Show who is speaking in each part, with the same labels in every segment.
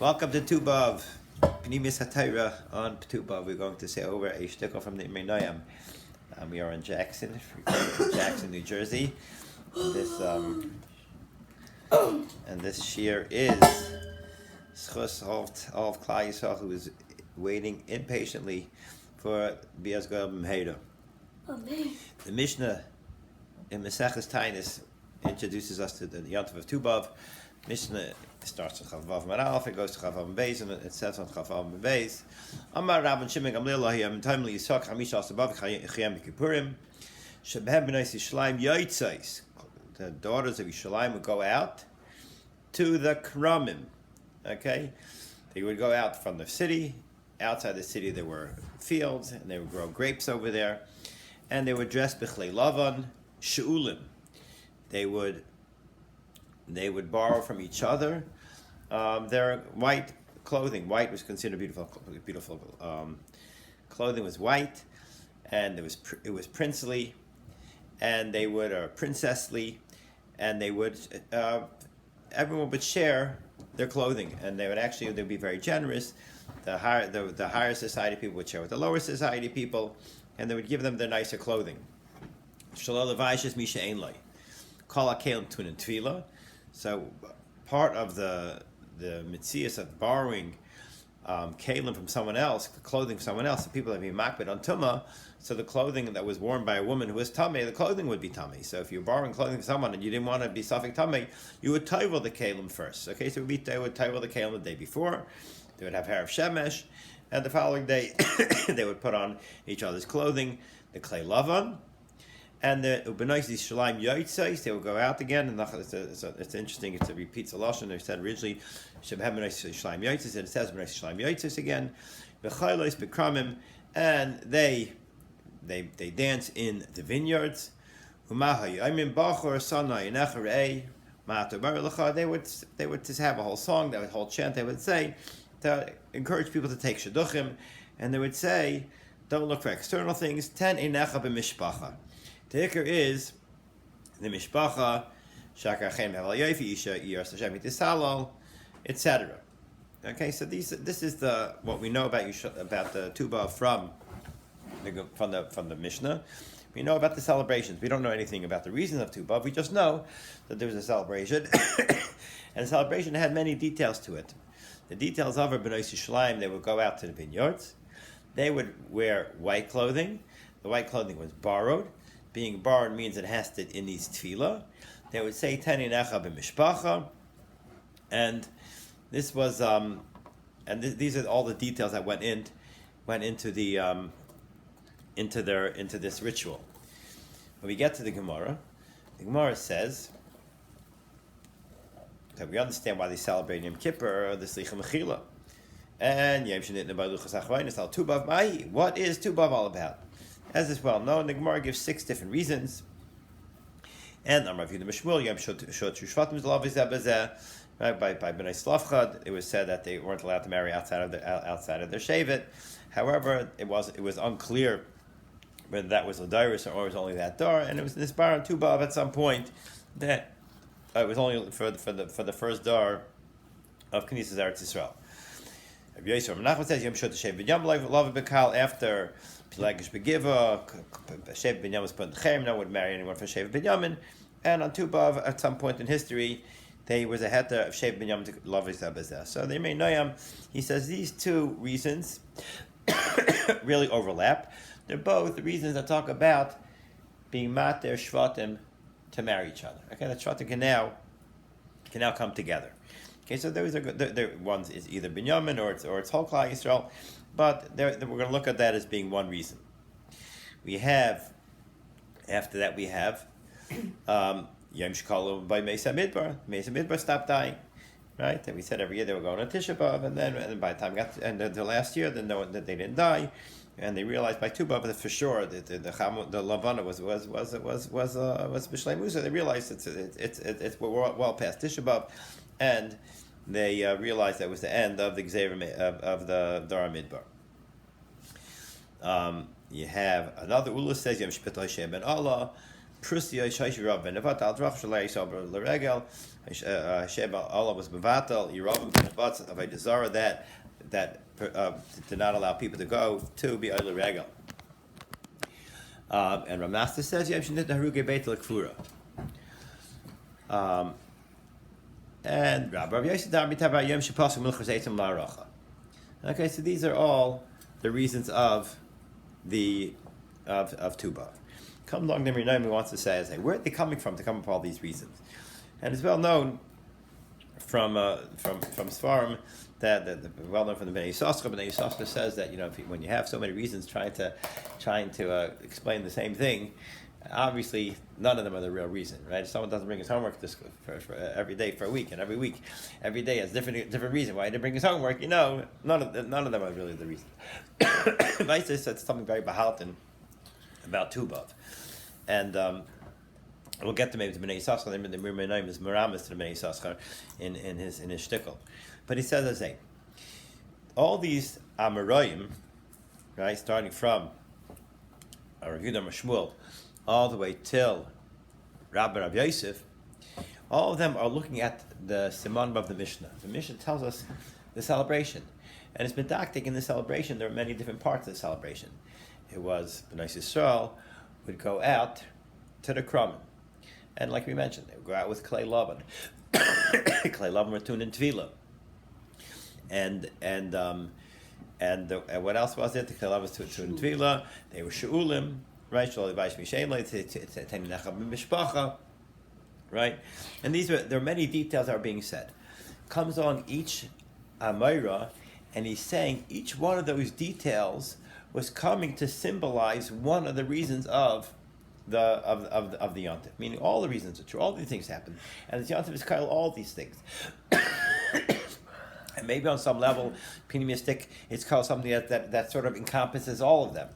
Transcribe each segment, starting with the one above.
Speaker 1: Welcome to Tubav. Pnimis HaTorah on Tubav. We're going to say over a shtickle from the Imrei Noam. We are in Jackson, New Jersey. And this shir is Schus of Klal Yisrael, who is waiting impatiently for Bias Goel B'Mheira. The Mishnah in Maseches Taanis introduces us to the Yontif of Tubav. Mishnah starts with Chavav Maralf, it goes to Chavav Beis, and it says on Chavav Beis, Amar Rabban Shimon Gamliel Lahiyam Timely Yisach Hamisha Asabav Chayim Kippurim Shebhem B'nai Yishlayim Yotzais. The daughters of Yishlayim would go out to the Kramim. Okay, they would go out from the city. Outside the city there were fields, and they would grow grapes over there, and they would dress b'chlei lavan sheulim. They would borrow from each other their white clothing. White was considered beautiful. Clothing was white, and it was princely, and they would princessly, and they would everyone would share their clothing, and they'd be very generous. The higher society people would share with the lower society people, and they would give them their nicer clothing. Shalol levaishes misha ein loy. Kol hakelim tunin tefila. So part of the mitzias of borrowing kalim from someone else, the clothing from someone else, the people that be makbid on tumah, so the clothing that was worn by a woman who was tamei, the clothing would be tamei. So if you're borrowing clothing from someone and you didn't want to be safek tamei, you would toivel the kalim first. Okay, so they would toivel the kalim the day before. They would have hair of shemesh, and the following day they would put on each other's clothing, the klei lavan. And the Ubenais Yishlayim Yotzais, they will go out again. And it's interesting, it repeats a lashon. They said originally, Shebhem Benais Yishlayim Yotzais, and it says Benais Yishlayim Yotzais again. B'chaylos B'kramim, and they dance in the vineyards. Umahay Aymin Bachor Sanai Necharei Ma'ato Baralacha. They would just have a whole song, they would whole chant. They would say to encourage people to take shidduchim, and they would say, don't look for external things. Ten Einecha B'mishpacha. The hikr is the mishpacha, shakar chem heval yofi isha yiras Hashem yitisalo, etc. Okay, so this is what we know about the Tuba from the Mishnah. We know about the celebrations. We don't know anything about the reason of Tuba. We just know that there was a celebration, and the celebration had many details to it. The details of B'nai Yishlayim, they would go out to the vineyards. They would wear white clothing. The white clothing was borrowed. Being borrowed means it has to in these tefillah. They would say Tani Necha b'mishpacha, and this was these are all the details that went into this ritual. When we get to the Gemara says that we understand why they celebrate Yom Kippur, the Slicha Mechila, and Yom Shenit Nebaluchas Achvaynis Al Tubav Mai. What is Tubav all about? As is well known, the Gemara gives 6 different reasons. And Amar Yehuda Mishmuel, Yom Shot Shvatim Zelav Zebazeh, by Bnei Slavchad, it was said that they weren't allowed to marry outside of their shevet. However, it was unclear whether that was Ladiris or it was only that dar, and it was this Baran Tubav at some point that it was only for the first dar of Knesset Eretz Yisrael. Rabbi Yosef Menachem says Yom Shot Shev B'Yam Lav B'Kal after Pelagish Begiva, Shev Binyamin was put in the Cherem, no one would marry anyone for Shev Binyamin. And on Tubav, at some point in history, there was a heter of Shev Binyamin to Lavish Zabazeh. So the Imrei Noam, he says these 2 reasons really overlap. They're both reasons that talk about being mater shvatim to marry each other. Okay, the shvatim can now come together. Okay, so those are one is either Binyamin or it's whole Klal Yisrael. But we're going to look at that as being one reason. After that we have Yom Shekalu by Mesa Midbar. Mesa Midbar stopped dying, right? And we said every year they were going on Tisha B'Av, and by the time the last year, then that they didn't die, and they realized by Tu B'Av that for sure that the Lavana was B'Shlei Musa. They realized it's well past Tisha B'Av, and they realized that was the end of the Gzeira of the Dara Midbar. You have another Ula says Yom Shpit Hashem Ben Allah, Prusia Shaishi Rav Ben Nevat Al Drach Shalei Sabra L'Regel. Hashem Allah was mevatel Yeravim B'Nebatz of a Zara that did not allow people to go to be Oile Regel. And Ramasta says Yom Shnit Haruge Beit L'Kfura. And Rabbi Yosef Dar Mitava Yom Shepasuk Milchus Eitzim La'aracha. Okay, so these are all the reasons of the of Tu B'Av. Come along, the Rinayim wants to say, where are they coming from to come up with all these reasons? And it's well known from Sfarim that well known from the Bnei Yissaschar. Bnei Yissaschar says that when you have so many reasons trying to explain the same thing, obviously none of them are the real reason, right? If someone doesn't bring his homework for every day for a week, and every day has different reason why he didn't bring his homework, none of them are really the reason. Vaisa said something very behalten about Tu B'Av, and we'll get to maybe the Bnei Yissaschar. The name is Meramis to the Bnei Yissaschar in his shtickle, but he says, all these Amoraim, right, starting from Rav Yehuda Shmuel all the way till Rav Yosef, all of them are looking at the Siman of the Mishnah. The Mishnah tells us the celebration, and it's medactic in the celebration. There are many different parts of the celebration. It was Bnei Yisrael would go out to the Kramim, and like we mentioned, they would go out with Klei Lavan. Klei Lavan were tuned in Tvila, and what else was it? The Klei Lavan was tuned in Tvila. They were Sheulim, right? Right? And there are many details that are being said. Comes on each Amira, and he's saying each one of those details was coming to symbolize one of the reasons of the Yontif. Meaning all the reasons are true, all these things happen. And the Yontif is kind of all these things. And maybe on some level, Pneumistic, it's called something that sort of encompasses all of them.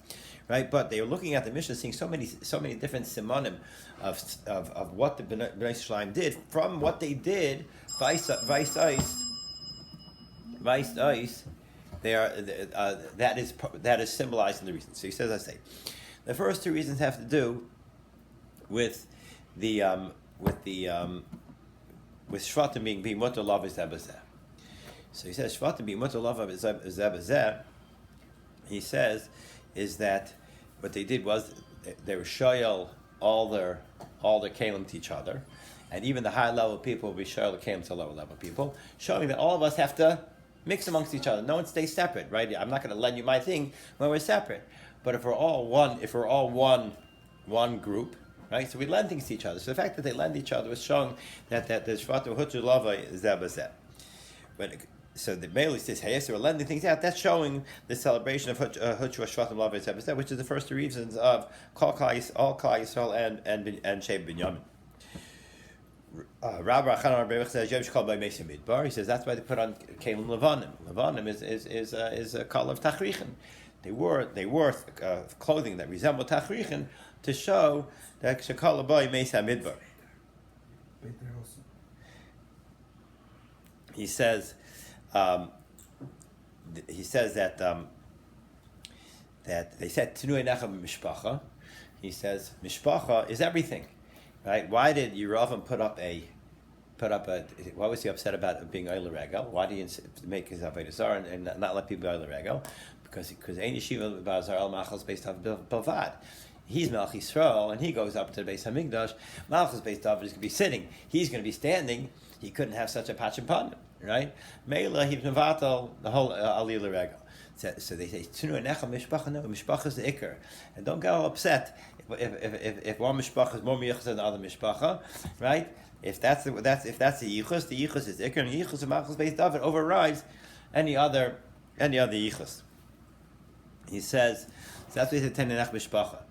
Speaker 1: Right, but they are looking at the Mishnah, seeing so many different simanim of what the Bnei Yisrael did from what they did. Vice ice. They are that is symbolized in the reasons. So he says, the first two reasons have to do with Shvatim being mutar lava zebazeh. So he says Shvatim being mutar lava zebazeh. He says is that what they did was they were shoyal all their kalim to each other, and even the high level people will be shoyal the kalim to lower level people, showing that all of us have to mix amongst each other. No one stays separate, right? I'm not going to lend you my thing when we're separate. But if we're all one group, right? So we lend things to each other. So the fact that they lend each other was showing that the shvatim hutu lava zebazeh. So the Meili says, "Hey, so we're lending things out." That's showing the celebration of Hutu Shvatim Lava Zebazeh, which is the first two reasons of all Klal Yisrael and Sheb Binyamin. Rabbi Chanan Rebbe says, "Yom Shekol by Mesim Midbar." He says that's why they put on Kelim Levanim. Levanim is a color of Tachrichin. They wore clothing that resembled Tachrichin to show that Shekol by Mesim Midbar. He says that they said Tinu Einachem Mishpacha. He says Mishpacha is everything, right? Why did Yeravim put up a? Why was he upset about being Oile Regel? Why did he make his Avodah Zarah and not let people be Oile Regel? Because Ein Yeshiva Bazar El Machal based on Bavad. He's Melch Yisrael, and he goes up to the Beis Hamikdash. Malchus Beis David is going to be sitting. He's going to be standing. He couldn't have such a patch upon him, right? Meila, he's mevatel the whole Aliyah Regel. So they say, Tunu Enecha Mishpacha. No, Mishpacha is the Iker, and don't get all upset if one Mishpacha is more miyuchas than the other Mishpacha, right? If that's the yichus is Iker, and the yichus of Malchus Beis David overrides any other yichus. He says, so that's what he said. Tenenach Mishpacha.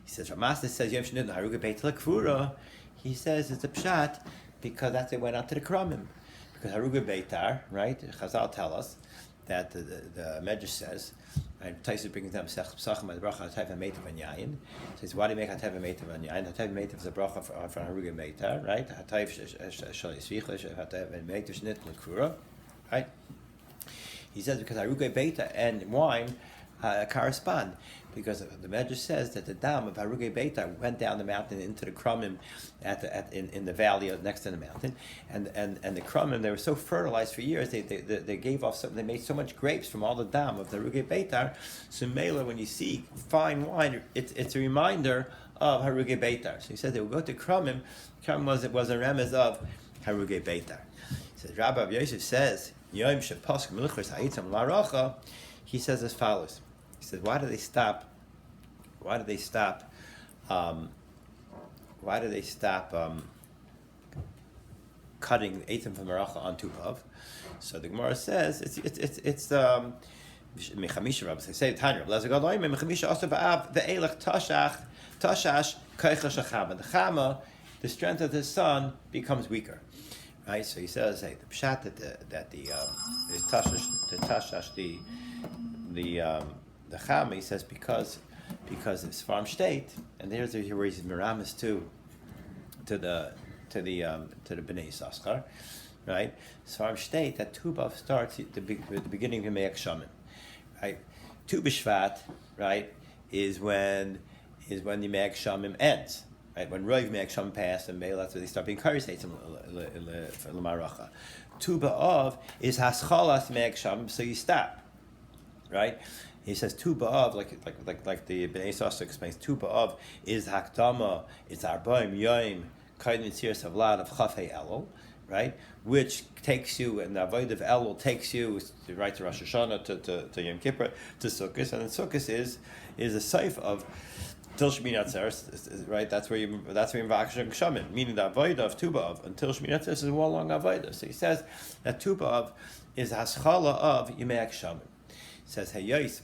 Speaker 1: He says, Ramasa says, Yom Shnit Haruga Beit L'Kfura. He says it's a pshat because that's it went out to the Kramim. Because Haruga Beitar, right? Chazal tell us that the Medrash says, right? Taisa brings them Psachim and Bracha Hatayv Meitav and Yayin. Says, why do you make Hatayv Meitav and Yayin? Hatayv Meitav is a bracha for Haruga Beitar, right? Hatayv Shali Svicha, Hatayv Meitav Shnit L'Kfura, right? He says because Haruga Beitar and wine correspond, because the Medrash says that the dam of Harugei Beitar went down the mountain into the Krumim in the valley next to the mountain, and the Krumim, they were so fertilized for years, they gave off they made so much grapes from all the dam of the Harugei Beitar. So Mela, when you see fine wine, it's a reminder of Harugei Beitar. So he said they would go to Krumim. Krumim was a remez of Harugei Beitar. He says Rabbi Yosef says Yom Shepask Milchus Ha'itzam Laracha. He says as follows. He says, why do they stop? Why do they stop? Cutting Eitzim from Maracha on Tupav? So the Gemara says it's Mechamisha Rabbis. They say Tanya Rabbi Lezer Gadoim Mechamisha also Ba'av ve'elach tashash kaicha shachama. The chama, the strength of the sun becomes weaker. Right, so he says, hey, the pshat that the chama, he says because it's farm state, and there's where he's miramis to the bnei Yisachar, right? It's farm state that Tu B'Av starts at the beginning of Me'ek Shaman, right? Tu B'Shvat, right, is when the Me'ek Shamim ends. Right, when Rav Me'ek Shamim passed, and that's where they start being encouraged for L'maracha. Tu B'Av is Haschalas Me'ek Shamim, so you stop. Right? He says Tu B'Av, like the Bnei Yisachar explains, Tu B'Av is Hakdama, it's Arbaim Yom, Kaidin Tziras Avlad of Chafei Elul, right? Which takes you, and the Avodah of Elul takes you right to Rosh Hashanah, to Yom Kippur, to Sukkot, and then Sukkot is a seif of Till Shmini Atzeres, right? That's where you V'Akshim Kshamim, meaning the Avodah of Tu B'Av until Shmini Atzeres is a long Avodah. So he says that Tu B'Av is Haschala of Yimei Kshamim. He says Hey Yois,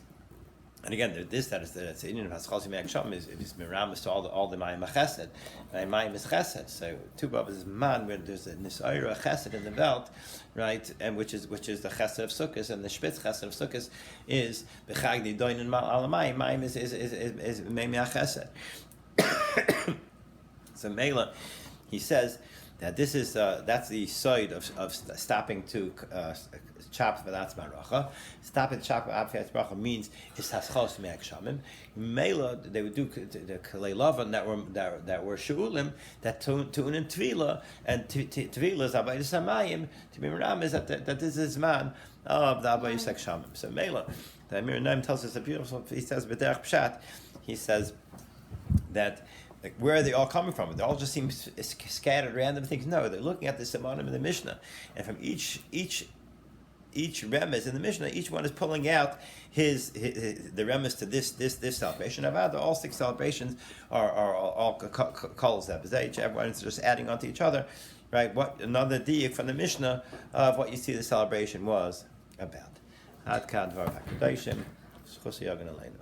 Speaker 1: and again, that's the Indian of Haschal Yimei Kshamim is miramis to all the Mayim Chesed. Mayim is Chesed. So Tu B'Av is man where there's a Nisaira Chesed in the belt, right? And which is the Chesed of Sukkot, and the Spitz Chesed of Sukkot is B'Chagdi Doinin Al Mayim. Mayim is Meimia Chesed. So Mela, he says that this is that's the side of stopping to chop v'datz maracha. Stopping to chop v'datz maracha means it's haschos me'ek shamim. Mela, they would do the kalei lavan that were shulim that tune in tvila, and tvila is abayis hamayim. To be meram is that this is man of the abayis shamim. So Mela, the Amir Naim tells us a beautiful. He says b'derech pshat. He says that. Like, where are they all coming from? They all just seem scattered random things. No, they're looking at the Simonim in the Mishnah, and from each remez in the Mishnah, each one is pulling out the remez to this celebration. About all 6 celebrations are all calls that everyone's just adding on to each other, right? What another diuk from the Mishnah of what you see the celebration was about. Ad kad var hakadashim, schus yagan aleinu.